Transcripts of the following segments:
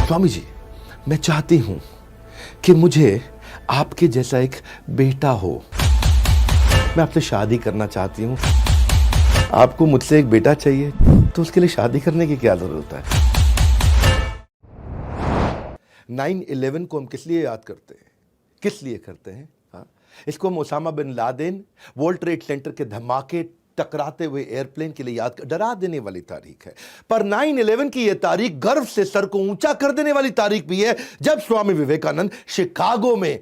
स्वामी जी, मैं चाहती हूं कि मुझे आपके जैसा एक बेटा हो। मैं आपसे शादी करना चाहती हूं। आपको मुझसे एक बेटा चाहिए, तो उसके लिए शादी करने की क्या जरूरत है? 9/11 को हम किस लिए याद करते हैं? किस लिए करते हैं? हाँ, इसको हम Osama bin Laden, World Trade Center के धमाके, टकराते हुए एयरप्लेन के लिए याद कर, डरा देने वाली तारीख है। पर 9/11 की यह तारीख गर्व से सर को ऊंचा कर देने वाली तारीख भी है, जब स्वामी विवेकानंद शिकागो में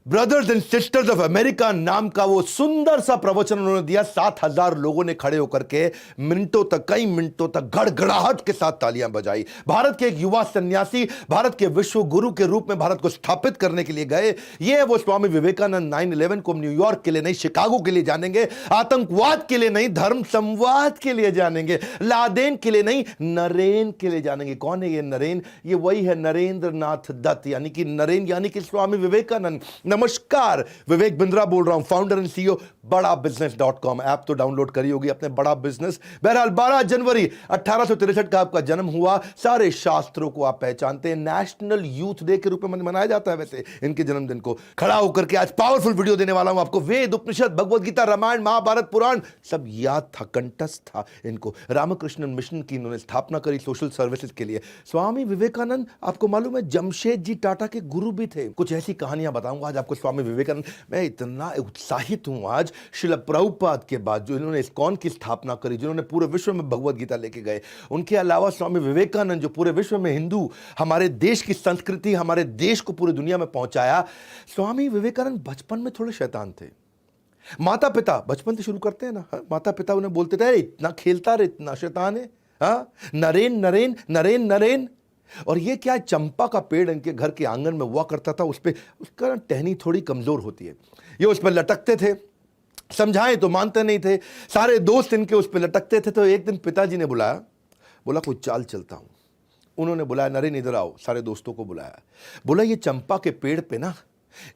brothers and sisters of America नाम का वो सुंदर सा प्रवचन उन्होंने दिया। 7,000 लोगों ने खड़े होकर के मिनटों तक, कई मिनटों तक गड़गड़ाहट के साथ तालियां बजाई। भारत के एक युवा सन्यासी भारत के विश्व गुरु के रूप में भारत को स्थापित करने के लिए गए। ये है वो स्वामी विवेकानंद। 9/11 को हम न्यूयॉर्क के लिए नहीं, शिकागो के लिए जानेंगे। आतंकवाद के लिए नहीं, धर्म संवाद के लिए जानेंगे। लादेन के लिए नहीं, नरेन के लिए जानेंगे। कौन है ये नरेन? ये वही है नरेंद्र नाथ दत्त, यानी कि नरेन यानी कि स्वामी विवेकानंद। नमस्कार, विवेक बिंद्रा बोल रहा हूं, फाउंडर एंड सीईओ बड़ाबिजनेस.com। ऐप तो डाउनलोड करी होगी अपने, बड़ा बिजनेस। बहरहाल 12 जनवरी 1863 का आपका जन्म हुआ। सारे शास्त्रों को आप पहचानते हैं। नेशनल यूथ डे के रूप में मनाया जाता है वैसे इनके जन्मदिन को। खड़ा होकर के आज पावरफुल वीडियो देने वाला हूं आपको। वेद, उपनिषद, भगवद गीता, रामायण, महाभारत, पुराण सब याद था, कंठस्थ था इनको। रामकृष्ण मिशन की इन्होंने स्थापना करी सोशल सर्विसेज के लिए। स्वामी विवेकानंद, आपको मालूम है, जमशेद जी टाटा के गुरु भी थे। कुछ ऐसी कहानियां बताऊंगा आज आपको स्वामी विवेकानंद। मैं इतना उत्साहित हूं आज, श्रील प्रभुपाद के बाद जो इन्होंने इस्कॉन की स्थापना करी, जिन्होंने पूरे विश्व में भगवद गीता लेके गए, उनके अलावा स्वामी विवेकानंद जो पूरे विश्व में हिंदू, हमारे देश की संस्कृति, हमारे देश को पूरी दुनिया में पहुंचाया। स्वामी विवेकानंद बचपन में थोड़े शैतान थे। माता पिता, बचपन से शुरू करते हैं ना, माता पिता उन्हें बोलते थे, इतना खेलता रहे, इतना शैतान है, नरेन नरेन नरेन नरेन। और ये क्या है, चंपा का पेड़ इनके घर के आंगन में हुआ करता था, उस पे उसका टहनी थोड़ी कमजोर होती है, ये उस पर लटकते थे। समझाएं तो मानते नहीं थे, सारे दोस्त इनके उस पर लटकते थे। तो एक दिन पिताजी ने बुलाया, बोला कोई चाल चलता हूं। उन्होंने बुलाया, नरेन इधर आओ, सारे दोस्तों को बुलाया। बोला ये चंपा के पेड़ पे ना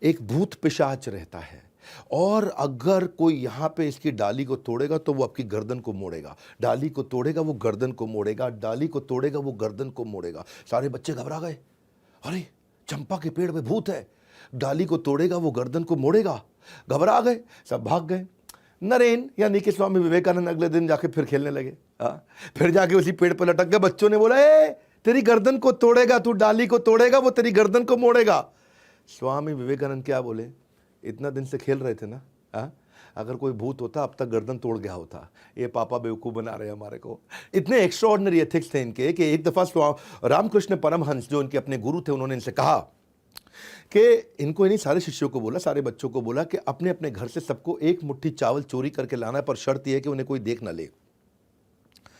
एक भूत पिशाच रहता है, और अगर कोई यहां पे इसकी डाली को तोड़ेगा तो वो आपकी गर्दन को मोड़ेगा, डाली को तोड़ेगा वो गर्दन को मोड़ेगा, डाली को तोड़ेगा वो गर्दन को मोड़ेगा। सारे बच्चे घबरा गए, अरे चंपा के पेड़ पे भूत है, डाली को तोड़ेगा वो गर्दन को मोड़ेगा। घबरा गए, सब भाग गए। नरेन यानी कि स्वामी विवेकानंद अगले दिन जाके फिर खेलने लगे। फिर जाके उसी पेड़ पर लटक गए। बच्चों ने बोला, तेरी गर्दन को तोड़ेगा, तू डाली को तोड़ेगा वो तेरी गर्दन को मोड़ेगा। स्वामी विवेकानंद क्या बोले, इतना दिन से खेल रहे थे ना, अगर कोई भूत होता अब तक गर्दन तोड़ गया होता। ये पापा बेवकूफ बना रहे हैं हमारे को। इतने एक्स्ट्राऑर्डिनरी एथिक्स थे इनके कि एक दफा रामकृष्ण परमहंस जो इनके अपने गुरु थे, उन्होंने इनसे कहा कि इनको, इन्हीं सारे शिष्यों को बोला, सारे बच्चों को बोला कि अपने अपने घर से सबको एक मुट्ठी चावल चोरी करके लाना है, पर शर्त यह है कि उन्हें कोई देख ना ले।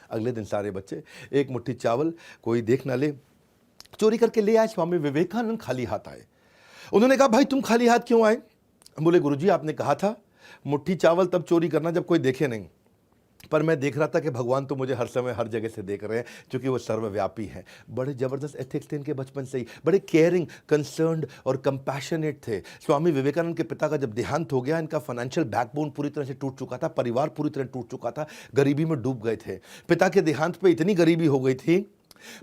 अगले दिन सारे बच्चे एक मुट्ठी चावल, कोई देख ना ले, चोरी करके ले आए। स्वामी विवेकानंद खाली हाथ आए। उन्होंने कहा, भाई तुम खाली हाथ क्यों आए? बोले, गुरुजी आपने कहा था मुट्ठी चावल तब चोरी करना जब कोई देखे नहीं, पर मैं देख रहा था कि भगवान तो मुझे हर समय हर जगह से देख रहे हैं, क्योंकि वो सर्वव्यापी हैं। बड़े जबरदस्त एथिक्स थे इनके बचपन से ही, बड़े केयरिंग, कंसर्न्ड और कंपैशनेट थे। स्वामी विवेकानंद के पिता का जब देहांत हो गया, इनका फाइनेंशियल बैकबोन पूरी तरह से टूट चुका था, परिवार पूरी तरह टूट चुका था, गरीबी में डूब गए थे। पिता के देहांत पर इतनी गरीबी हो गई थी,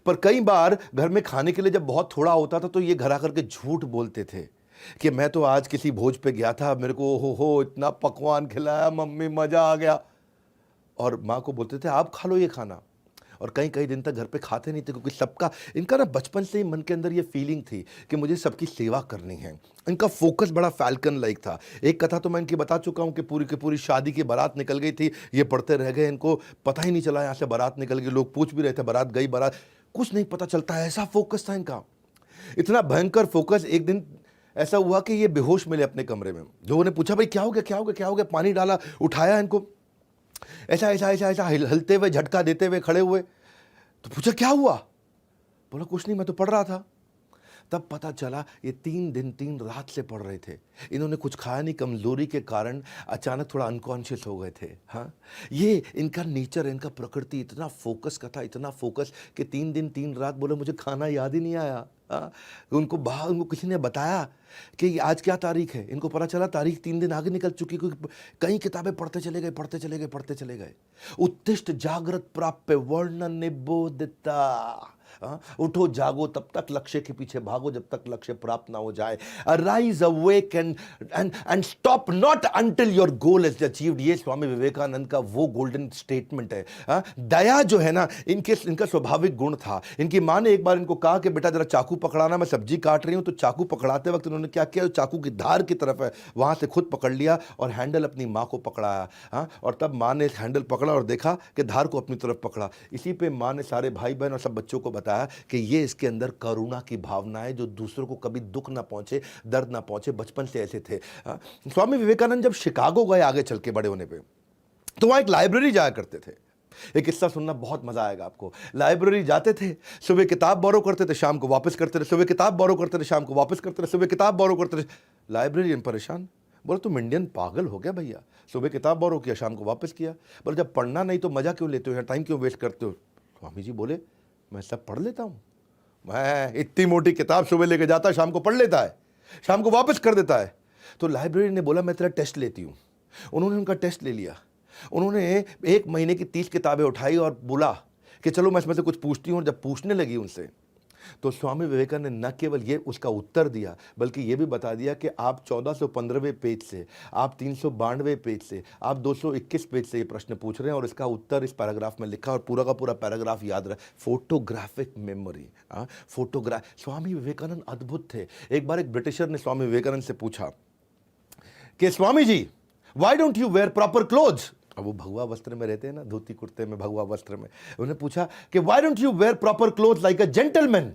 पर कई बार घर में खाने के लिए जब बहुत थोड़ा होता था तो ये घर आकर के झूठ बोलते थे कि मैं तो आज किसी भोज पे गया था, मेरे को हो इतना पकवान खिलाया मम्मी, मजा आ गया। और माँ को बोलते थे आप खा लो ये खाना, और कई कई दिन तक घर पे खाते नहीं थे, क्योंकि सबका, इनका ना बचपन से ही मन के अंदर ये फीलिंग थी कि मुझे सबकी सेवा करनी है। इनका फोकस बड़ा फैल्कन लाइक था। एक कथा तो मैं इनकी बता चुका हूँ कि पूरी की पूरी शादी की बारात निकल गई थी, ये पढ़ते रह गए, इनको पता ही नहीं चला यहाँ से बारात निकल गई। लोग पूछ भी रहे थे बारात गई, बारात, कुछ नहीं पता चलता है, ऐसा फोकस था इनका, इतना भयंकर फोकस। एक दिन ऐसा हुआ कि ये बेहोश मिले अपने कमरे में। लोगों ने पूछा, भाई क्या हो गया, क्या हो गया, क्या हो गया? पानी डाला, उठाया इनको, ऐसा ऐसा ऐसा ऐसा हिलते हुए, झटका देते हुए खड़े हुए। तो पूछा क्या हुआ? बोला कुछ नहीं, मैं तो पढ़ रहा था। तब पता चला ये 3 दिन 3 रात से पढ़ रहे थे। इन्होंने कुछ खाया नहीं, कमजोरी के कारण अचानक थोड़ा अनकॉन्शियस हो गए थे। ये इनका नेचर, इनका प्रकृति इतना फोकस का था, इतना फोकस कि 3 दिन 3 रात बोले मुझे खाना याद ही नहीं आया। उनको किसी ने बताया कि आज क्या तारीख है, इनको पता चला तारीख 3 दिन आगे निकल चुकी, क्योंकि कई किताबें पढ़ते चले गए। उत्तिष्ठ जागृत प्राप्य वर्ण निबोधिता, उठो जागो तब तक लक्ष्य के पीछे भागो जब तक लक्ष्य प्राप्त ना हो जाए। Rise awake and stop not until your goal is achieved. ये स्वामी विवेकानंद का वो गोल्डन स्टेटमेंट है। दया जो है ना, इनका स्वाभाविक गुण था। इनकी माँ ने एक बार इनको कहा कि बेटा जरा चाकू पकड़ाना, मैं सब्जी काट रही हूं। तो चाकू पकड़ाते वक्त इन्होंने क्या किया, चाकू की धार की तरफ है वहां से खुद पकड़ लिया और हैंडल अपनी माँ को पकड़ाया। और तब माँ ने हैंडल पकड़ा और देखा कि धार को अपनी तरफ पकड़ा। इसी पे माँ ने सारे भाई बहन और सब बच्चों को बताया कि ये इसके अंदर करुणा की भावना है, जो दूसरों को कभी दुख ना पहुंचे, दर्द ना पहुंचे, बचपन से ऐसे थे। स्वामी विवेकानंद जब शिकागो गए आगे चल के बड़े होने पे, तो वहां एक लाइब्रेरी जाया करते थे। एक किस्सा सुनना बहुत मजा आएगा आपको। लाइब्रेरी जाते थे, सुबह किताब बोरो करते थे, शाम को वापस करते थे, सुबह किताब बोरो करते थे, शाम को वापस करते थे, सुबह किताब बोरो करते थे। लाइब्रेरियन परेशान, बोले तुम इंडियन पागल हो गया भैया, सुबह किताब बोरो किया, शाम को वापस किया। बोले जब पढ़ना नहीं तो मजा क्यों लेते हो, यहाँ टाइम क्यों वेस्ट करते हो। स्वामी जी बोले मैं सब पढ़ लेता हूँ, मैं इतनी मोटी किताब सुबह लेके जाता है, शाम को पढ़ लेता है, शाम को वापस कर देता है। तो लाइब्रेरी ने बोला मैं तेरा टेस्ट लेती हूँ। उन्होंने उनका टेस्ट ले लिया। उन्होंने 1 महीने की 30 किताबें उठाई और बोला कि चलो मैं इसमें से कुछ पूछती हूँ। और जब पूछने लगी उनसे, तो स्वामी विवेकानंद ने न केवल ये उसका उत्तर दिया, बल्कि ये भी बता दिया कि आप 1415वें पेज से, आप 392वें पेज से, आप 221 पेज से ये प्रश्न पूछ रहे हैं और इसका उत्तर इस पैराग्राफ में लिखा। और पूरा का पूरा पैराग्राफ याद रहा। फोटोग्राफिक मेमोरी, स्वामी विवेकानंद अद्भुत थे। एक बार एक ब्रिटिशर ने स्वामी विवेकानंद से पूछा कि Swami ji why don't you wear proper clothes. अब वो भगवा वस्त्र में रहते हैं ना, धोती कुर्ते में, भगवा वस्त्र में। उन्होंने पूछा कि why don't you wear proper cloth like a gentleman.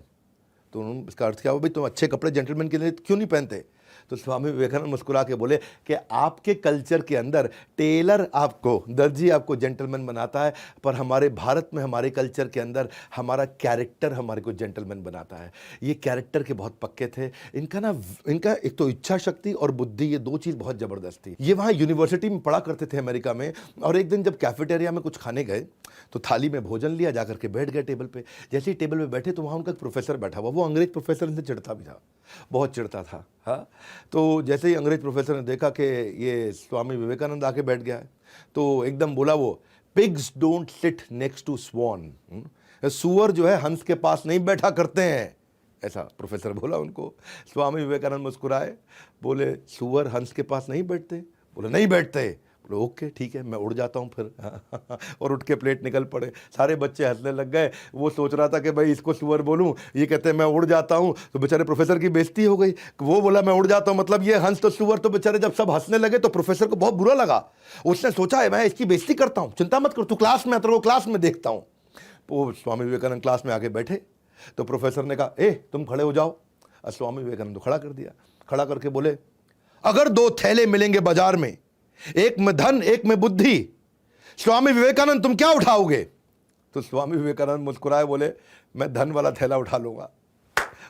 तो उन्होंने इसका अर्थ क्या हुआ, भाई तुम अच्छे कपड़े जेंटलमैन के लिए क्यों नहीं पहनते। तो स्वामी विवेकानंद मुस्कुरा के बोले कि आपके कल्चर के अंदर टेलर आपको, दर्जी आपको जेंटलमैन बनाता है, पर हमारे भारत में, हमारे कल्चर के अंदर हमारा कैरेक्टर हमारे को जेंटलमैन बनाता है। ये कैरेक्टर के बहुत पक्के थे। इनका एक तो इच्छा शक्ति और बुद्धि, ये 2 चीज़ बहुत ज़बरदस्त थी। ये वहाँ यूनिवर्सिटी में पढ़ा करते थे अमेरिका में। और एक दिन जब कैफेटेरिया में कुछ खाने गए तो थाली में भोजन लिया, जाकर के बैठ गए टेबल पे। जैसे ही टेबल पे बैठे तो वहाँ उनका एक प्रोफेसर बैठा हुआ। वो अंग्रेज प्रोफेसर से चिढ़ता भी था, बहुत चिढ़ता था। हाँ, तो जैसे ही अंग्रेज प्रोफेसर ने देखा कि ये स्वामी विवेकानंद आके बैठ गया है, तो एकदम बोला वो, pigs don't sit next to swan. सुअर जो है हंस के पास नहीं बैठा करते हैं, ऐसा प्रोफेसर बोला उनको। स्वामी विवेकानंद मुस्कुराए, बोले सुअर हंस के पास नहीं बैठते। बोले नहीं बैठते। बोले ओके ठीक है, मैं उड़ जाता हूँ फिर। और उठ के प्लेट निकल पड़े। सारे बच्चे हंसने लग गए। वो सोच रहा था कि भाई इसको सुअर बोलूँ, ये कहते हैं मैं उड़ जाता हूँ। तो बेचारे प्रोफेसर की बेइज्जती हो गई। वो बोला मैं उड़ जाता हूँ, मतलब ये हंस तो सुअर। तो बेचारे जब सब हंसने लगे तो प्रोफेसर को बहुत बुरा लगा। उसने सोचा है मैं इसकी बेइज्जती करता हूँ, चिंता मत कर, तू क्लास में, तो वो क्लास में देखता हूँ। वो स्वामी विवेकानंद क्लास में आके बैठे तो प्रोफेसर ने कहा ए तुम खड़े हो जाओ। और स्वामी विवेकानंद को खड़ा कर दिया। खड़ा करके बोले अगर 2 थैले मिलेंगे बाजार में, एक में धन एक में बुद्धि, स्वामी विवेकानंद तुम क्या उठाओगे। तो स्वामी विवेकानंद मुस्कुराए, बोले मैं धन वाला थैला उठा लूंगा।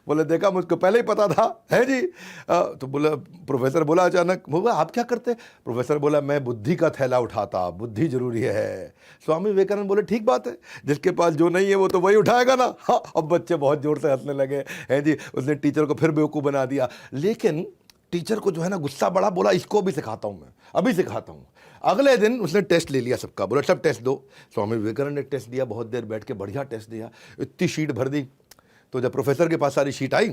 बोले देखा, मुझको पहले ही पता था, है जी। तो बोला, प्रोफेसर बोला अचानक, बोला आप क्या करते। प्रोफेसर बोला मैं बुद्धि का थैला उठाता, बुद्धि जरूरी है। स्वामी विवेकानंद बोले ठीक बात है, जिसके पास जो नहीं है वो तो वही उठाएगा ना। हाँ, अब बच्चे बहुत जोर से हंसने लगे, हैं जी। उसने टीचर को फिर बेवकूफ़ बना दिया। लेकिन टीचर को जो है ना गुस्सा बड़ा, बोला इसको भी सिखाता हूँ, मैं अभी सिखाता हूँ। अगले दिन उसने टेस्ट ले लिया सबका, बोला सब टेस्ट दो। स्वामी विवेकानंद ने टेस्ट दिया, बहुत देर बैठ के बढ़िया टेस्ट दिया, इतनी शीट भर दी। तो जब प्रोफेसर के पास सारी शीट आई,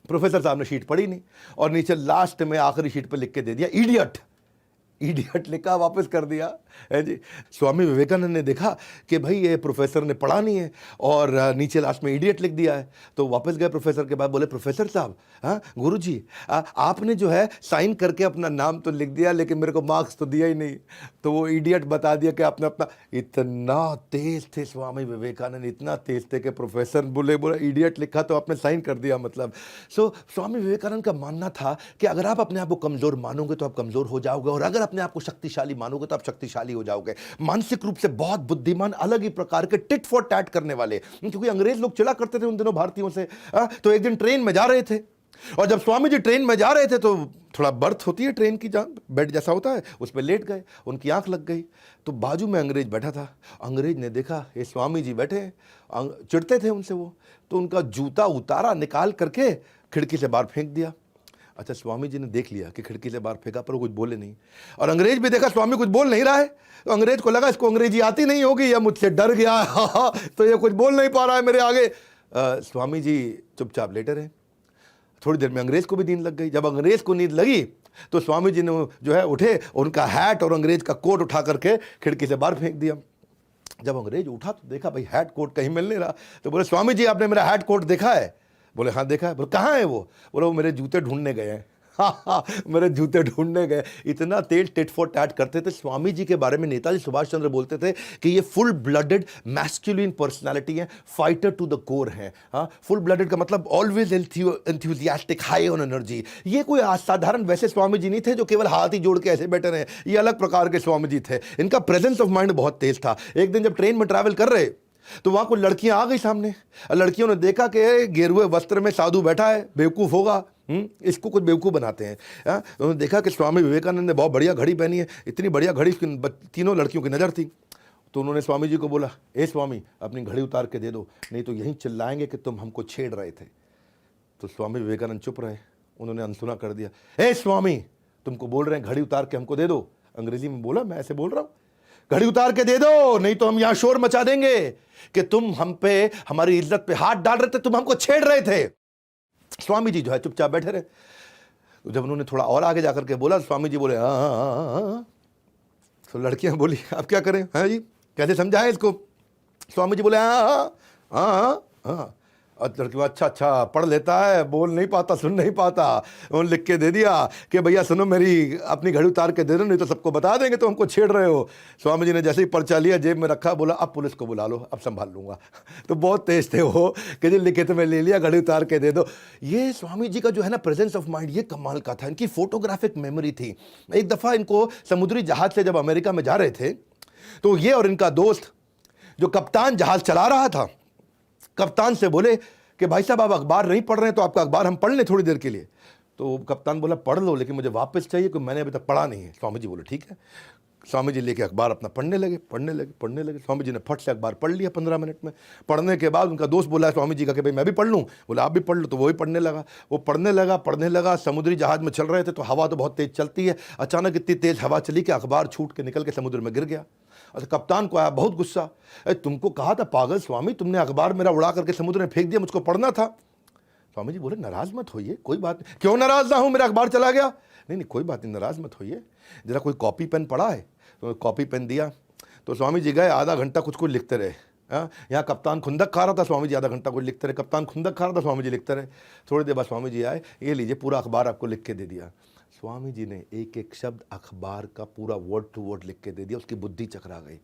प्रोफेसर साहब ने शीट पढ़ी नहीं और नीचे लास्ट में आखिरी शीट पर लिख के दे दिया इडियट। इडियट लिखा, वापस कर दिया, है जी। स्वामी विवेकानंद ने देखा कि भाई ये प्रोफेसर ने पढ़ा नहीं है और नीचे लास्ट में इडियट लिख दिया है। तो वापस गए प्रोफेसर के पास, बोले प्रोफेसर साहब, हाँ गुरुजी, आपने जो है साइन करके अपना नाम तो लिख दिया लेकिन मेरे को मार्क्स तो दिया ही नहीं। तो वो इडियट बता दिया कि आपने अपना, इतना तेज थे स्वामी विवेकानंद, इतना तेज थे कि प्रोफेसर बोले इडियट लिखा तो आपने साइन कर दिया मतलब। स्वामी विवेकानंद का मानना था कि अगर आप अपने आप को कमज़ोर मानोगे तो आप कमज़ोर हो जाओगे, और अगर अपने आप को शक्तिशाली मानोगे तो आप शक्तिशाली हो जाओगे। मानसिक रूप से बहुत बुद्धिमान, अलग ही प्रकार के टिट फॉर टैट करने वाले, क्योंकि अंग्रेज लोग चिढ़ा करते थे उन दिनों भारतीयों से। तो एक दिन ट्रेन में जा रहे थे और जब स्वामी जी ट्रेन में जा रहे थे तो थोड़ा बर्थ होती है ट्रेन की, जहाँ बेड जैसा होता है, उस पर लेट गए। उनकी आंख लग गई तो बाजू में अंग्रेज बैठा था। अंग्रेज ने देखा ये स्वामी जी बैठे, चिढ़ते थे उनसे वो, तो उनका जूता उतारा, निकाल करके खिड़की से बाहर फेंक दिया। अच्छा, स्वामी जी ने देख लिया कि खिड़की से बाहर फेंका, पर वो कुछ बोले नहीं। और अंग्रेज भी देखा स्वामी कुछ बोल नहीं रहा है, तो अंग्रेज को लगा इसको अंग्रेजी आती नहीं होगी या मुझसे डर गया है, तो ये कुछ बोल नहीं पा रहा है मेरे आगे। स्वामी जी चुपचाप लेटे रहे। थोड़ी देर में अंग्रेज को भी नींद लग गई। जब अंग्रेज को नींद लगी तो स्वामी जी ने जो है उठे, उनका हैट और अंग्रेज का कोट उठा करके खिड़की से बाहर फेंक दिया। जब अंग्रेज उठा तो देखा भाई हैट कोट कहीं मिल नहीं रहा, तो बोले स्वामी जी आपने मेरा हैट कोट देखा है? बोले हाँ देखा है। बोले कहाँ है वो? बोले वो मेरे जूते ढूंढने गए हैं। हाँ, मेरे जूते ढूंढने गए। इतना तेज टिट फॉर टैट करते थे। स्वामी जी के बारे में नेताजी सुभाष चंद्र बोलते थे कि ये फुल ब्लडेड मैस्कुलिन पर्सनालिटी है, फाइटर टू द कोर है। हाँ, फुल ब्लडेड का मतलब always enthusiastic, high on energy. ये कोई असाधारण वैसे स्वामी जी नहीं थे जो केवल हाथ ही जोड़ के ऐसे बैठे रहे। ये अलग प्रकार के स्वामी जी थे। इनका प्रेजेंस ऑफ माइंड बहुत तेज था। एक दिन जब ट्रेन में ट्रैवल कर रहे तो वहां कुछ लड़कियां आ गई सामने। लड़कियों ने देखा कि गेरुए वस्त्र में साधु बैठा है, बेवकूफ होगा, इसको कुछ बेवकूफ बनाते हैं। उन्होंने देखा कि स्वामी विवेकानंद ने बहुत बढ़िया घड़ी पहनी है, इतनी बढ़िया घड़ी तीनों लड़कियों की नज़र थी। तो उन्होंने स्वामी जी को बोला, ए स्वामी अपनी घड़ी उतार के दे दो, नहीं तो यहीं चिल्लाएंगे कि तुम हमको छेड़ रहे थे। तो स्वामी विवेकानंद चुप रहे। उन्होंने अनसुना कर दिया, ए स्वामी तुमको बोल रहे हैं घड़ी उतार के हमको दे दो। अंग्रेजी में बोला, मैं ऐसे बोल रहा हूँ, घड़ी उतार के दे दो, नहीं तो हम यहां शोर मचा देंगे कि तुम हम पे, हमारी इज्जत पे हाथ डाल रहे थे, तुम हमको छेड़ रहे थे। स्वामी जी जो है चुपचाप बैठे रहे। तो जब उन्होंने थोड़ा और आगे जाकर के बोला, स्वामी जी बोले हाँ। तो लड़कियां बोली अब क्या करें, हाँ जी कैसे समझाएं इसको? स्वामी जी बोले हाँ। और लड़की अच्छा पढ़ लेता है, बोल नहीं पाता, सुन नहीं पाता। उन्होंने लिख के दे दिया कि भैया सुनो, मेरी अपनी घड़ी उतार के दे दो, नहीं तो सबको बता देंगे तो हमको छेड़ रहे हो। स्वामी जी ने जैसे ही पर्चा लिया जेब में रखा, बोला अब पुलिस को बुला लो, अब संभाल लूंगा। तो बहुत तेज थे वो कि जो लिखे तो मैं ले लिया, घड़ी उतार के दे दो। ये स्वामी जी का जो है ना प्रेजेंस ऑफ माइंड, ये कमाल का था। इनकी फोटोग्राफिक मेमोरी थी। एक दफ़ा इनको समुद्री जहाज से जब अमेरिका में जा रहे थे तो ये और इनका दोस्त जो कप्तान जहाज चला रहा था, कप्तान से बोले कि भाई साहब आप अखबार नहीं पढ़ रहे हैं तो आपका अखबार हम पढ़ लें थोड़ी देर के लिए। तो कप्तान बोला पढ़ लो, लेकिन मुझे वापस चाहिए क्योंकि मैंने अभी तक पढ़ा नहीं है। स्वामी जी बोले ठीक है। स्वामी जी लेके अखबार अपना पढ़ने लगे। स्वामी जी ने फट से अखबार पढ़ लिया 15 मिनट में। पढ़ने के बाद उनका दोस्त बोला स्वामी जी का कि भाई मैं भी पढ़ लूँ। बोला आप भी पढ़ लो। तो वो भी पढ़ने लगा। वो पढ़ने लगा। समुद्री जहाज में चल रहे थे तो हवा तो बहुत तेज़ चलती है। अचानक इतनी तेज़ हवा चली कि अखबार छूट के निकल के समुद्र में गिर गया। और कप्तान को आया बहुत गुस्सा, तुमको कहा था पागल स्वामी, तुमने अखबार मेरा उड़ा करके समुद्र में फेंक दिया, मुझको पढ़ना था। स्वामी जी बोले नाराज मत होइए, कोई बात नहीं। क्यों नाराज ना हूं, मेरा अखबार चला गया। नहीं कोई बात नहीं, नाराज मत होइए, जरा कोई कॉपी पेन पड़ा है? तो कॉपी पेन दिया। तो स्वामी जी गए, आधा घंटा कुछ लिखते रहे। यहाँ कप्तान खुंदक खा रहा था, स्वामी जी आधा घंटा कुछ लिखते रहे। कप्तान खुंदक खा रहा था, स्वामी जी लिखते रहे। थोड़ी देर बाद स्वामी जी आए, ये लीजिए पूरा अखबार आपको लिख के दे दिया। स्वामी जी ने एक एक शब्द अखबार का पूरा वर्ड टू वर्ड लिख के दे दिया। उसकी बुद्धि चकरा गई।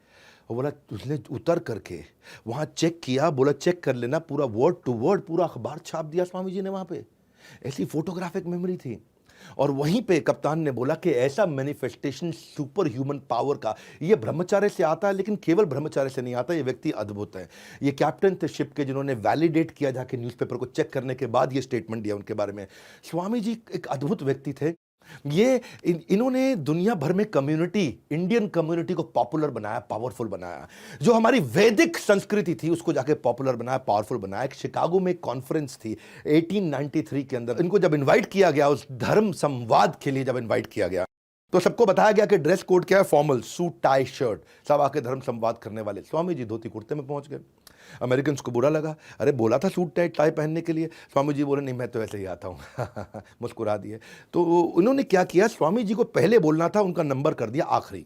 वो बोला उसने उतर करके वहाँ चेक किया, बोला चेक कर लेना, पूरा वर्ड टू वर्ड पूरा अखबार छाप दिया स्वामी जी ने वहाँ पे। ऐसी फोटोग्राफिक मेमोरी थी। और वहीं पे कप्तान ने बोला कि ऐसा मैनिफेस्टेशन सुपर ह्यूमन पावर का ये ब्रह्मचार्य से आता है, लेकिन केवल ब्रह्मचार्य से नहीं आता, ये व्यक्ति अद्भुत है। ये कैप्टन थे शिप के जिन्होंने वैलिडेट किया जाके न्यूज़पेपर को चेक करने के बाद ये स्टेटमेंट दिया उनके बारे में। स्वामी जी एक अद्भुत व्यक्ति थे। ये इन्होंने दुनिया भर में कम्युनिटी, इंडियन कम्युनिटी को पॉपुलर बनाया, पावरफुल बनाया। जो हमारी वैदिक संस्कृति थी उसको जाके पॉपुलर बनाया, पावरफुल बनाया। शिकागो में एक कॉन्फ्रेंस थी 1893 के अंदर। इनको जब इनवाइट किया गया, उस धर्म संवाद के लिए जब इनवाइट किया गया, तो सबको बताया गया कि ड्रेस कोड क्या है, फॉर्मल सूट टाई शर्ट, सब आके धर्म संवाद करने वाले। स्वामी जी धोती कुर्ते में पहुंच गए। अमेरिकन को बुरा लगा, अरे बोला था सूट टाई पहनने के लिए। स्वामी जी बोले नहीं मैं तो ऐसे ही आता हूँ। मुस्कुरा दिए। तो उन्होंने क्या किया, स्वामी जी को पहले बोलना था, उनका नंबर कर दिया आखिरी।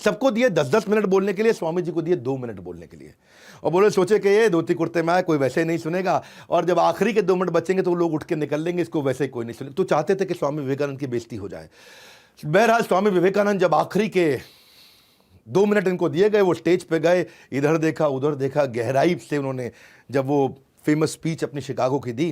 सबको दिए 10-10 मिनट बोलने के लिए, स्वामी जी को दिए 2 मिनट बोलने के लिए। और बोले सोचे कि ये धोती कुर्ते में आए, कोई वैसे ही नहीं सुनेगा, और जब आखिरी के 2 मिनट बचेंगे तो लोग उठ के निकल लेंगे, इसको वैसे ही कोई नहीं सुनेगा। तो चाहते थे कि स्वामी विवेकानंद की बेइज्जती हो जाए। बहरहाल स्वामी विवेकानंद जब आखिरी के 2 मिनट इनको दिए गए, वो स्टेज पे गए, इधर देखा उधर देखा, गहराई से उन्होंने जब वो फेमस स्पीच अपनी शिकागो की दी,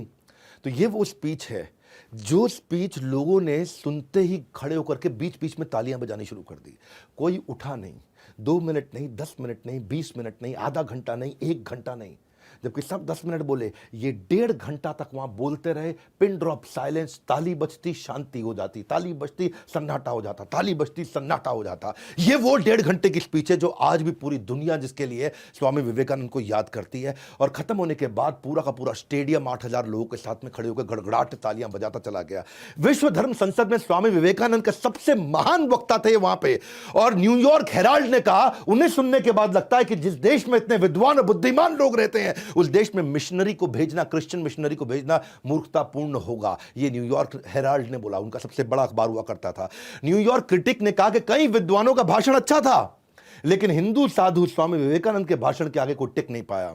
तो ये वो स्पीच है जो स्पीच लोगों ने सुनते ही खड़े होकर के बीच बीच में तालियां बजानी शुरू कर दी। कोई उठा नहीं। 2 मिनट नहीं, 10 मिनट नहीं, 20 मिनट नहीं, आधा घंटा नहीं, 1 घंटा नहीं, जबकि सब 10 मिनट बोले, ये 1.5 घंटा तक वहां बोलते रहे। पिन ड्रॉप साइलेंस, ताली बजती शांति हो जाती, ताली बजती सन्नाटा हो जाता, ताली बजती सन्नाटा हो जाता। ये वो 1.5 घंटे की स्पीच है जो आज भी पूरी दुनिया जिसके लिए स्वामी विवेकानंद को याद करती है। और खत्म होने के बाद पूरा का पूरा स्टेडियम 8000 लोगों के साथ में खड़े होकर गड़गड़ाहट तालियां बजाता चला गया। विश्व धर्म संसद में स्वामी विवेकानंद का सबसे महान वक्ता थे वहां पे। और न्यूयॉर्क हेराल्ड ने कहा, उन्हें सुनने के बाद लगता है कि जिस देश में इतने विद्वान और बुद्धिमान लोग रहते हैं उस देश में मिशनरी को भेजना, क्रिश्चियन मिशनरी को भेजना मूर्खतापूर्ण होगा। ये न्यूयॉर्क हेराल्ड ने बोला, उनका सबसे बड़ा अखबार हुआ करता था। न्यूयॉर्क क्रिटिक ने कहा कि कई विद्वानों का भाषण अच्छा था, लेकिन हिंदू साधु स्वामी विवेकानंद के भाषण के आगे कोई टिक नहीं पाया।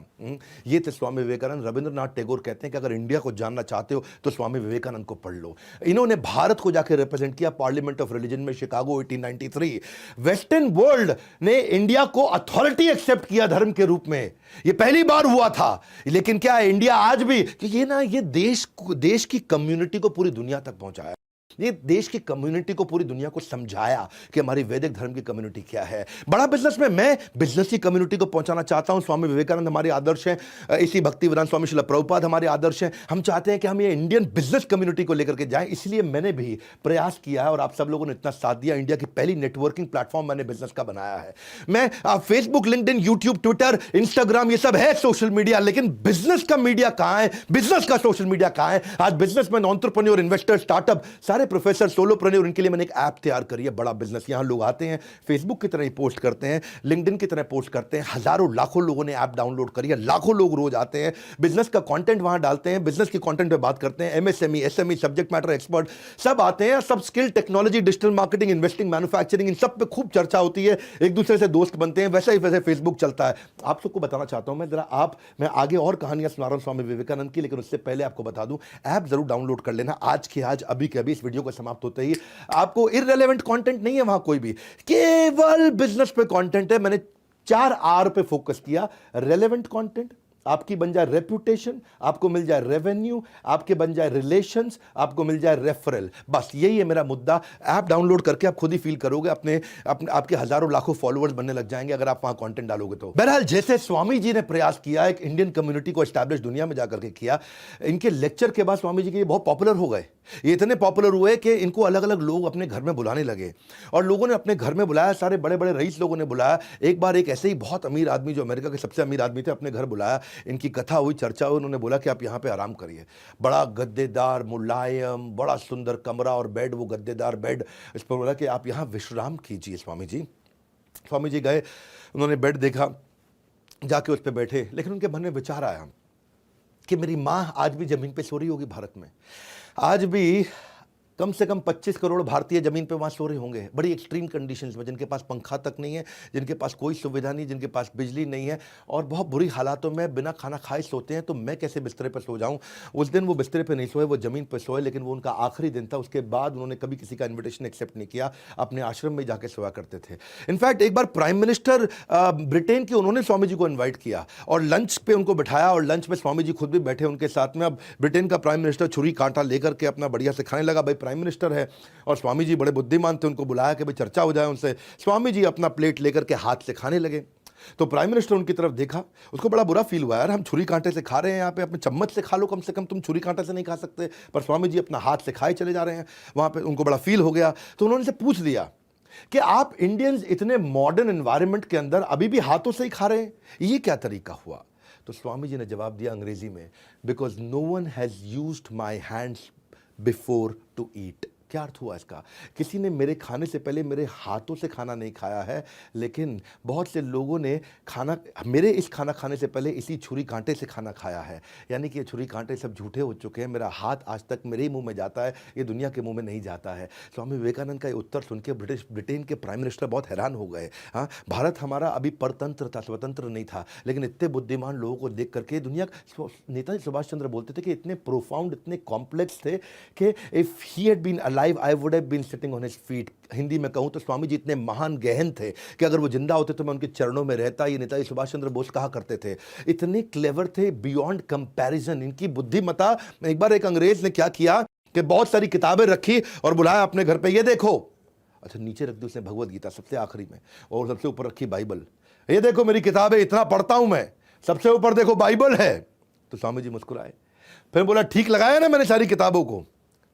ये थे स्वामी विवेकानंद। रविंद्रनाथ टैगोर कहते हैं कि अगर इंडिया को जानना चाहते हो तो स्वामी विवेकानंद को पढ़ लो। इन्होंने भारत को जाकर रिप्रेजेंट किया पार्लियामेंट ऑफ रिलीजन में, शिकागो 1893। वेस्टर्न वर्ल्ड ने इंडिया को अथॉरिटी एक्सेप्ट किया धर्म के रूप में, ये पहली बार हुआ था। लेकिन क्या है, इंडिया आज भी ये देश की कम्युनिटी को पूरी दुनिया तक पहुंचाया, ये देश की कम्युनिटी को पूरी दुनिया को समझाया कि हमारी वैदिक धर्म की कम्युनिटी क्या है। बड़ा बिजनेस में मैं बिजनेस की कम्युनिटी को पहुंचाना चाहता हूं। स्वामी विवेकानंद हमारे आदर्श हैं, इसी भक्तिवेदांत स्वामी श्रील प्रभुपाद हमारे आदर्श हैं। हम चाहते हैं कि हम ये इंडियन बिजनेस कम्युनिटी को लेकर के जाएं, इसलिए मैंने भी प्रयास किया है और आप सब लोगों ने इतना साथ दिया। इंडिया की पहली नेटवर्किंग प्लेटफॉर्म मैंने बिजनेस का बनाया है। मैं Facebook, LinkedIn, YouTube, Twitter, Instagram, ये सब है सोशल मीडिया, लेकिन बिजनेस का मीडिया कहां है, बिजनेस का सोशल मीडिया कहां है? आज बिजनेसमैन, एंटरप्रेन्योर, इन्वेस्टर, स्टार्टअप, सारे प्रोफेसर, सोलोप्रेन्योर, इनके लिए मैंने एक ऐप तैयार करी है, बड़ा बिजनेस। यहां लोग आते हैं, फेसबुक की तरह ही पोस्ट करते हैं, लिंक्डइन की तरह पोस्ट करते हैं। हजारों लाखों लोगों ने ऐप डाउनलोड करी है, लाखों लोग रोज आते हैं, बिजनेस का कंटेंट वहां डालते हैं, बिजनेस की कंटेंट पे बात करते हैं। MSME, SME, subject matter expert सब आते हैं, सब skill, technology, digital marketing, investing, manufacturing, इन सब पे खूब चर्चा होती है, एक दूसरे से दोस्त बनते हैं। वैसे ही फेसबुक चलता है। आप सबको बताना चाहता हूं मैं आगे और कहानियां सुना रहा हूं स्वामी विवेकानंद की, लेकिन उससे पहले आपको बता दूं, ऐप जरूर डाउनलोड कर लेना आज के आज, अभी के अभी, इस वीडियो को समाप्त होते ही। आपको इररिलेवेंट कंटेंट नहीं है वहां कोई भी, केवल बिजनेस पे कंटेंट है। मैंने 4 आर पे फोकस किया। रेलेवेंट कंटेंट, आपकी बन जाए रेपुटेशन, आपको मिल जाए रेवेन्यू, आपके बन जाए रिलेशंस, आपको मिल जाए रेफरल। बस यही है मेरा मुद्दा। ऐप डाउनलोड करके आप खुद ही फील करोगे, आपके हजारों लाखों फॉलोअर्स बनने लग जाएंगे अगर आप वहां कंटेंट डालोगे तो। बहरहाल, जैसे स्वामी जी ने प्रयास किया, एक इंडियन कम्युनिटी को एस्टैब्लिश दुनिया में जाकर के किया, इनके लेक्चर के बाद स्वामी जी के बहुत पॉपुलर हो गए। ये इतने पॉपुलर हुए कि इनको अलग अलग लोग अपने घर में बुलाने लगे, और लोगों ने अपने घर में बुलाया, सारे बड़े बड़े रईस लोगों ने बुलाया। एक बार एक ऐसे ही बहुत अमीर आदमी, जो अमेरिका के सबसे अमीर आदमी थे, अपने घर बुलाया। इनकी कथा हुई, चर्चा हुई, उन्होंने बोला कि आप यहाँ पे आराम करिए। बड़ा गद्देदार, मुलायम, बड़ा सुंदर कमरा और बेड, वो गद्देदार बेड। इस पर बोला कि आप यहाँ विश्राम कीजिए स्वामी जी। स्वामी जी गए, उन्होंने बेड देखा, जाके उस पर बैठे, लेकिन उनके मन में विचार आया कि मेरी माँ आज भी जमीन पे सो रही होगी भारत में, आज भी कम से कम 25 करोड़ भारतीय जमीन पे वहाँ सो रहे होंगे, बड़ी एक्सट्रीम कंडीशंस में, जिनके पास पंखा तक नहीं है, जिनके पास कोई सुविधा नहीं, जिनके पास बिजली नहीं है, और बहुत बुरी हालातों में बिना खाना खाए सोते हैं। तो मैं कैसे बिस्तरे पर सो जाऊं? उस दिन वो बिस्तरे पर नहीं सोए, वो ज़मीन पर सोए, लेकिन वो उनका आखिरी दिन था। उसके बाद उन्होंने कभी किसी का इन्विटेशन एक्सेप्ट नहीं किया, अपने आश्रम में जाके सोया करते थे। इनफैक्ट एक बार प्राइम मिनिस्टर ब्रिटेन की, उन्होंने स्वामी जी को इन्वाइट किया और लंच पे उनको बिठाया, और लंच में स्वामी जी खुद भी बैठे उनके साथ में। अब ब्रिटेन का प्राइम मिनिस्टर छुरी कांटा लेकर के अपना बढ़िया से खाने लगा। भाई प्राइम मिनिस्टर है, और स्वामी जी बड़े बुद्धिमान थे, उनको बुलाया कि भाई चर्चा हो जाए उनसे। स्वामी जी अपना प्लेट लेकर के हाथ से खाने लगे। तो प्राइम मिनिस्टर उनकी तरफ देखा, उसको बड़ा बुरा फील हुआ, यार हम छुरी कांटे से खा रहे हैं यहाँ पे, अपने चम्मच से खा लो कम से कम, तुम छुरी कांटे से नहीं खा सकते। पर स्वामी जी अपना हाथ से खाए चले जा रहे हैं वहाँ पे, उनको बड़ा फील हो गया। तो उन्होंने से पूछ लिया कि आप इंडियंस इतने मॉडर्न एनवायरनमेंट के अंदर अभी भी हाथों से ही खा रहे हैं, ये क्या तरीका हुआ? तो स्वामी जी ने जवाब दिया अंग्रेजी में, because no one has used my hands before to eat. क्या अर्थ हुआ इसका? किसी ने मेरे खाने से पहले मेरे हाथों से खाना नहीं खाया है, लेकिन बहुत से लोगों ने मेरे इस खाना खाने से पहले इसी छुरी कांटे से खाना खाया है। यानी कि ये छुरी कांटे सब झूठे हो चुके हैं। मेरा हाथ आज तक मेरे ही मुंह में जाता है, ये दुनिया के मुंह में नहीं जाता है। स्वामी विवेकानंद का ये उत्तर सुन के ब्रिटेन के प्राइम मिनिस्टर बहुत हैरान हो गए। हाँ, भारत हमारा अभी परतंत्र था, स्वतंत्र नहीं था, लेकिन इतने बुद्धिमान लोगों को देख करके दुनिया, नेताजी सुभाष चंद्र बोलते थे कि इतने प्रोफाउंड, इतने कॉम्प्लेक्स थे कि if he had been alive I would have been sitting on his feet. Hindi में कहूं तो स्वामी जी इतने महान गहन थे कि अगर वो जिंदा होते तो मैं उनके चरणों में रहता। ये नेताजी सुभाष चंद्र बोस कहा करते थे। इतने क्लेवर थे बियॉन्ड कंपैरिजन, इनकी बुद्धिमता। एक बार एक अंग्रेज ने क्या किया कि बहुत सारी किताबें रखी और बुलाया अपने घर पे, ये देखो। अच्छा, नीचे रख दी उसने भगवत गीता सबसे आखिरी में, और सबसे ऊपर रखी बाइबल। ये देखो मेरी किताबें, इतना पढ़ता हूं मैं, सबसे ऊपर देखो बाइबल है। तो स्वामी जी मुस्कुराए, फिर बोला ठीक लगाया ना मैंने सारी किताबों को?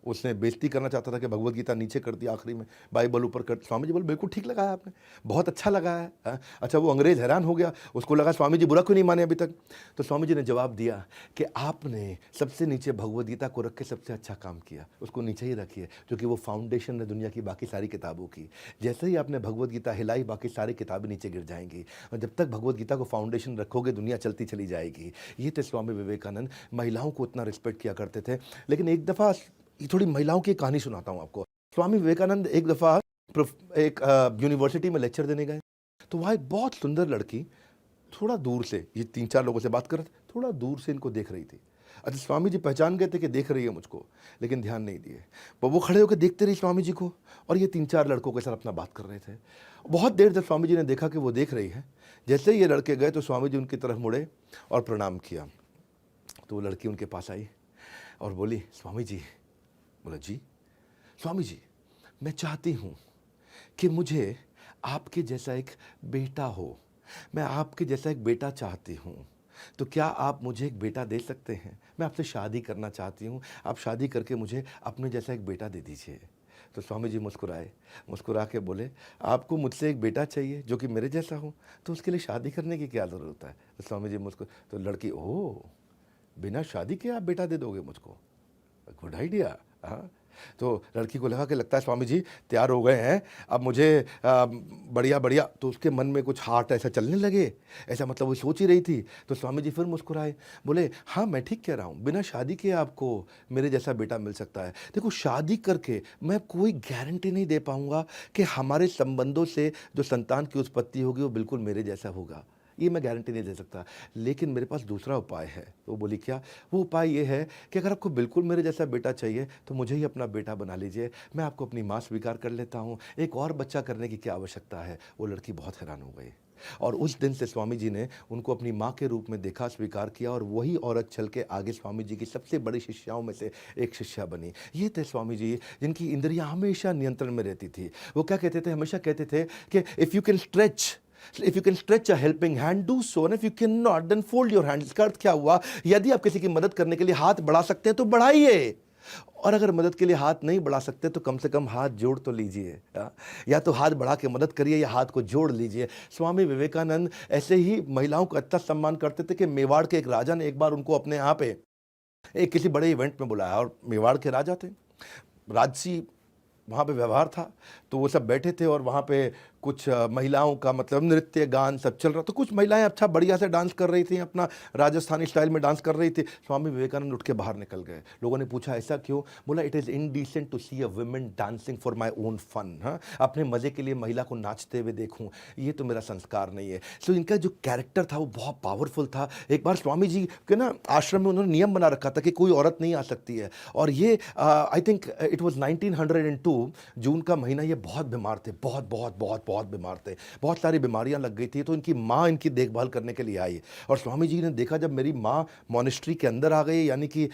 उसने बेइज्जती करना चाहता था कि भगवत गीता नीचे कर दी आखिरी में, बाइबल ऊपर कर। स्वामी जी बोले बिल्कुल ठीक लगाया आपने, बहुत अच्छा लगा है। हाँ? अच्छा, वो अंग्रेज़ हैरान हो गया, उसको लगा स्वामी जी बुरा क्यों नहीं माने अभी तक। तो स्वामी जी ने जवाब दिया कि आपने सबसे नीचे भगवत गीता को रख के सबसे अच्छा काम किया, उसको नीचे ही रखिए, क्योंकि वो फाउंडेशन है दुनिया की बाकी सारी किताबों की। जैसे ही आपने भगवत गीता हिलाई, बाकी सारी किताबें नीचे गिर जाएंगी, और जब तक भगवत गीता को फाउंडेशन रखोगे दुनिया चलती चली जाएगी। ये थे स्वामी विवेकानंद, महिलाओं को उतना रिस्पेक्ट किया करते थे। लेकिन एक दफ़ा थोड़ी महिलाओं की कहानी सुनाता हूँ आपको। स्वामी विवेकानंद एक दफ़ा एक यूनिवर्सिटी में लेक्चर देने गए, तो वहाँ एक बहुत सुंदर लड़की थोड़ा दूर से, ये 3-4 लोगों से बात कर रहे थे, थोड़ा दूर से इनको देख रही थी। अच्छा, स्वामी जी पहचान गए थे कि देख रही है मुझको, लेकिन ध्यान नहीं दिए। पर वो खड़े होकर देखते रही स्वामी जी को, और ये 3-4 लड़कों के साथ अपना बात कर रहे थे। बहुत देर तक स्वामी जी ने देखा कि वो देख रही है। जैसे ही ये लड़के गए तो स्वामी जी उनकी तरफ मुड़े और प्रणाम किया। तो वो लड़की उनके पास आई और बोली, स्वामी जी। बोला जी। स्वामी जी, मैं चाहती हूँ कि मुझे आपके जैसा एक बेटा हो, मैं आपके जैसा एक बेटा चाहती हूँ, तो क्या आप मुझे एक बेटा दे सकते हैं? मैं आपसे शादी करना चाहती हूँ, आप शादी करके मुझे अपने जैसा एक बेटा दे दीजिए। तो स्वामी जी मुस्कुराए, मुस्कुरा के बोले, आपको मुझसे एक बेटा चाहिए जो कि मेरे जैसा हो, तो उसके लिए शादी करने की क्या ज़रूरत है? तो स्वामी जी तो लड़की, ओह, बिना शादी के आप बेटा दे दोगे मुझको? Good idea. हाँ, तो लड़की को लगा कि लगता है स्वामी जी तैयार हो गए हैं, अब मुझे बढ़िया बढ़िया। तो उसके मन में कुछ हार्ट ऐसा चलने लगे, ऐसा मतलब वो सोच ही रही थी। तो स्वामी जी फिर मुस्कुराए, बोले, हाँ मैं ठीक कह रहा हूँ, बिना शादी के आपको मेरे जैसा बेटा मिल सकता है। देखो, शादी करके मैं कोई गारंटी नहीं दे पाऊँगा कि हमारे संबंधों से जो संतान की उत्पत्ति होगी वो बिल्कुल मेरे जैसा होगा, ये मैं गारंटी नहीं दे सकता, लेकिन मेरे पास दूसरा उपाय है। तो वो बोली, क्या? वो उपाय ये है कि अगर आपको बिल्कुल मेरे जैसा बेटा चाहिए तो मुझे ही अपना बेटा बना लीजिए, मैं आपको अपनी माँ स्वीकार कर लेता हूँ, एक और बच्चा करने की क्या आवश्यकता है। वो लड़की बहुत हैरान हो गई, और उस दिन से स्वामी जी ने उनको अपनी माँ के रूप में देखा, स्वीकार किया, और वही औरत चल के आगे स्वामी जी की सबसे बड़ी शिष्याओं में से एक शिष्या बनी। ये थे स्वामी जी, जिनकी इंद्रियां हमेशा नियंत्रण में रहती थी। वो क्या कहते थे? हमेशा कहते थे कि if you can stretch a helping hand, do so, and if you can not then fold your hand. इसका अर्थ क्या हुआ? यदि आप किसी की मदद करने के लिए हाथ बढ़ा सकते हैं तो बढ़ाइए, और अगर मदद के लिए हाथ नहीं बढ़ा सकते तो कम से कम हाथ जोड़ तो लीजिए। या तो हाथ बढ़ा के मदद करिए या हाथ को जोड़ लीजिए। स्वामी विवेकानंद ऐसे ही महिलाओं का इतना सम्मान करते थे कि मेवाड़ के एक राजा ने एक बार उनको अपने यहाँ पे एक किसी बड़े इवेंट में बुलाया, और मेवाड़ के राजा थे, राजसी वहाँ पे व्यवहार था, तो वो सब बैठे थे, और वहाँ पे कुछ महिलाओं का मतलब नृत्य गान सब चल रहा। तो कुछ महिलाएं अच्छा बढ़िया से डांस कर रही थी, अपना राजस्थानी स्टाइल में डांस कर रही थी। स्वामी विवेकानंद उठ के बाहर निकल गए। लोगों ने पूछा ऐसा क्यों? बोला, it is indecent to see a women dancing for my own fun. हाँ, अपने मज़े के लिए महिला को नाचते हुए देखूँ, ये तो मेरा संस्कार नहीं है। सो इनका जो कैरेक्टर था वो बहुत पावरफुल था। एक बार स्वामी जी के ना आश्रम में उन्होंने नियम बना रखा था कि कोई औरत नहीं आ सकती है, और ये आई थिंक इट वॉज 1902 जून का महीना। ये बहुत बीमार थे, बहुत बहुत बहुत बहुत बीमार थे, बहुत सारी बीमारियां लग गई थी। तो इनकी माँ इनकी देखभाल करने के लिए आई, और स्वामी जी ने देखा जब मेरी माँ मॉनेस्ट्री के अंदर आ गई, यानी कि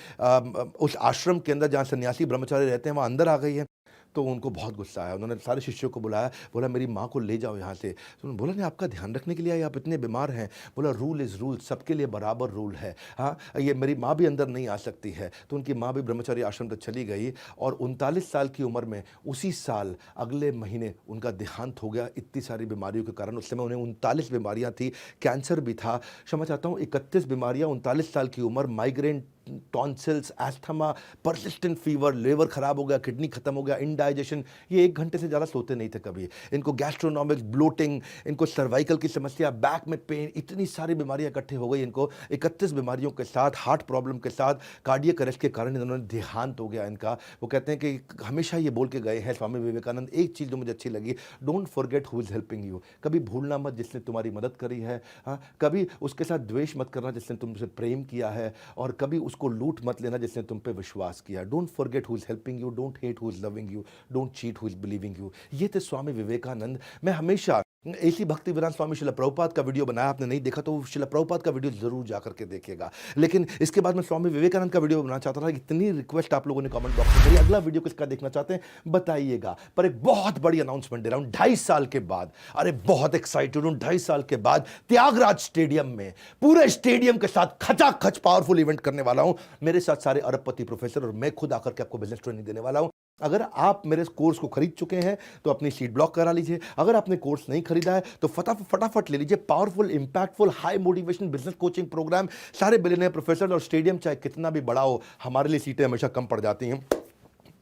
उस आश्रम के अंदर जहाँ सन्यासी ब्रह्मचारी रहते हैं वहाँ अंदर आ गई है, तो उनको बहुत गुस्सा आया। उन्होंने सारे शिष्यों को बुलाया, बोला मेरी माँ को ले जाओ यहाँ से। तो उन्होंने बोला, नहीं, आपका ध्यान रखने के लिए आए, आप इतने बीमार हैं। बोला, रूल इज़ रूल, सबके लिए बराबर रूल है। हाँ, ये मेरी माँ भी अंदर नहीं आ सकती है। तो उनकी माँ भी ब्रह्मचारी आश्रम तक चली गई, और 39 साल की उम्र में उसी साल अगले महीने उनका देहांत हो गया, इतनी सारी बीमारियों के कारण। उस समय उन्हें 39 बीमारियाँ थी, कैंसर भी था, क्षमा चाहता हूँ 31 बीमारियाँ, 39 साल की उम्र, migraine, tonsils, asthma, persistent fever, liver खराब हो गया, किडनी खत्म हो गया, इंडाइजेशन। ये 1 घंटे से ज़्यादा सोते नहीं थे कभी। इनको गैस्ट्रोनॉमिक्स, ब्लोटिंग, इनको सर्वाइकल की समस्या, बैक में पेन, इतनी सारी बीमारियां इकट्ठे हो गई इनको। 31 बीमारियों के साथ, हार्ट प्रॉब्लम के साथ, कार्डियक अरेस्ट के कारण इन्होंने देहांत हो गया इनका। वो कहते हैं कि हमेशा ये बोल के गए हैं स्वामी विवेकानंद, एक चीज़ जो मुझे अच्छी लगी, don't forget who is helping you. कभी भूलना मत जिसने तुम्हारी मदद करी है। हाँ, कभी उसके साथ द्वेष मत करना जिसने तुमसे प्रेम किया है, और कभी उसको लूट मत लेना जिसने तुम पे विश्वास किया। Don't forget who is helping you, don't hate who is loving you, don't cheat who is believing you. ये थे स्वामी विवेकानंद। मैं हमेशा ऐसी भक्ति वेदांत स्वामी शिला प्रभुपाद का वीडियो बनाया, आपने नहीं देखा तो शिला प्रभुपाद का वीडियो जरूर जाकर के देखिएगा। लेकिन इसके बाद मैं स्वामी विवेकानंद का वीडियो बनाना चाहता था। इतनी रिक्वेस्ट आप लोगों ने कमेंट बॉक्स में करी, अगला वीडियो किसका देखना चाहते हैं बताइएगा। पर एक बहुत बड़ी अनाउंसमेंट दे रहा हूं, 2.5 साल के बाद, अरे बहुत एक्साइटेड हूं, 2.5 साल के बाद त्यागराज स्टेडियम में पूरे स्टेडियम के साथ खचाखच पावरफुल इवेंट करने वाला हूं। मेरे साथ सारे अरबपति प्रोफेसर और मैं खुद आकर के आपको बिजनेस ट्रेनिंग देने वाला हूं। अगर आप मेरे कोर्स को खरीद चुके हैं तो अपनी सीट ब्लॉक करा लीजिए। अगर आपने कोर्स नहीं खरीदा है तो फटाफट ले लीजिए। Powerful, impactful, high motivation business coaching program, सारे बिलियनियर प्रोफेसर, और स्टेडियम चाहे कितना भी बड़ा हो, हमारे लिए सीटें हमेशा कम पड़ जाती हैं।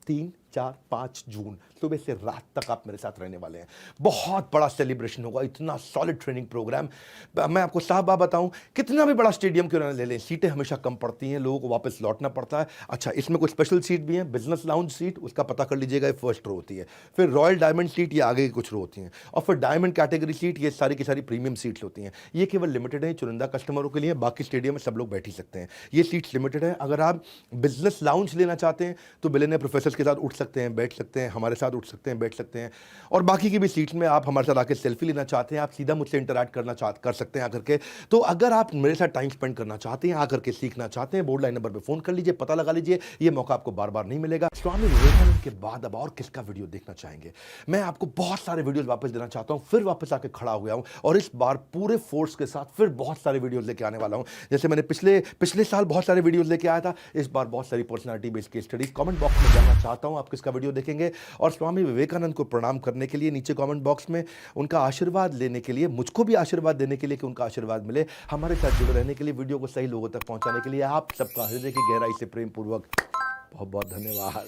3, 4, 5 जून सुबह से रात तक आप मेरे साथ रहने वाले हैं। बहुत बड़ा सेलिब्रेशन होगा, इतना सॉलिड ट्रेनिंग प्रोग्राम। मैं आपको साफ बात बताऊं, कितना भी बड़ा स्टेडियम क्यों ना ले लें, सीटें हमेशा कम पड़ती हैं, लोगों को वापस लौटना पड़ता है। अच्छा, इसमें कुछ स्पेशल सीट भी हैं। बिजनेस लाउंज सीट, उसका पता कर लीजिएगा, ये फर्स्ट रो होती है। फिर रॉयल डायमंड सीट, ये आगे की कुछ रो होती हैं। और फिर डायमंड कैटेगरी सीट, ये सारी की सारी प्रीमियम सीट्स होती हैं। ये केवल लिमिटेड है, चुनिंदा कस्टमरों के लिए। बाकी स्टेडियम में सब लोग बैठ ही सकते हैं। ये सीट्स लिमिटेड है। अगर आप बिजनेस लाउंज लेना चाहते हैं तो बिलियनियर प्रोफेसर के साथ उठ सकते हैं, बैठ सकते हैं, हमारे साथ उठ सकते हैं, बैठ सकते हैं। और बाकी की भी सीट्स में आप हमारे साथ आकर सेल्फी लेना चाहते हैं, आप सीधा मुझसे इंटरैक्ट कर सकते हैं आकर के। तो अगर आप मेरे साथ टाइम स्पेंड करना चाहते हैं, आकर के सीखना चाहते हैं, बोर्ड लाइन नंबर पे फोन कर लीजिए, पता लगा लीजिए। ये मौका आपको बार बार नहीं मिलेगा। स्वामी विवेकानंद के बाद अब और किसका वीडियो देखना चाहेंगे? मैं आपको बहुत सारे वीडियोस वापस देना चाहता हूं, फिर वापस आके खड़ा हो गया हूं और इस बार पूरे फोर्स के साथ फिर बहुत सारे वीडियोस लेके आने वाला हूं। जैसे मैंने पिछले साल बहुत सारे वीडियोस लेके आया था, इस बार बहुत सारी personality based case studies. Comment box में जानना चाहता हूं आप किसका वीडियो देखेंगे। और स्वामी विवेकानंद को प्रणाम करने के लिए नीचे कमेंट बॉक्स में उनका आशीर्वाद लेने के लिए, मुझको भी आशीर्वाद देने के लिए कि उनका आशीर्वाद मिले, हमारे साथ जुड़े रहने के लिए, वीडियो को सही लोगों तक पहुंचाने के लिए आप सबका हृदय की गहराई से प्रेम पूर्वक बहुत बहुत धन्यवाद।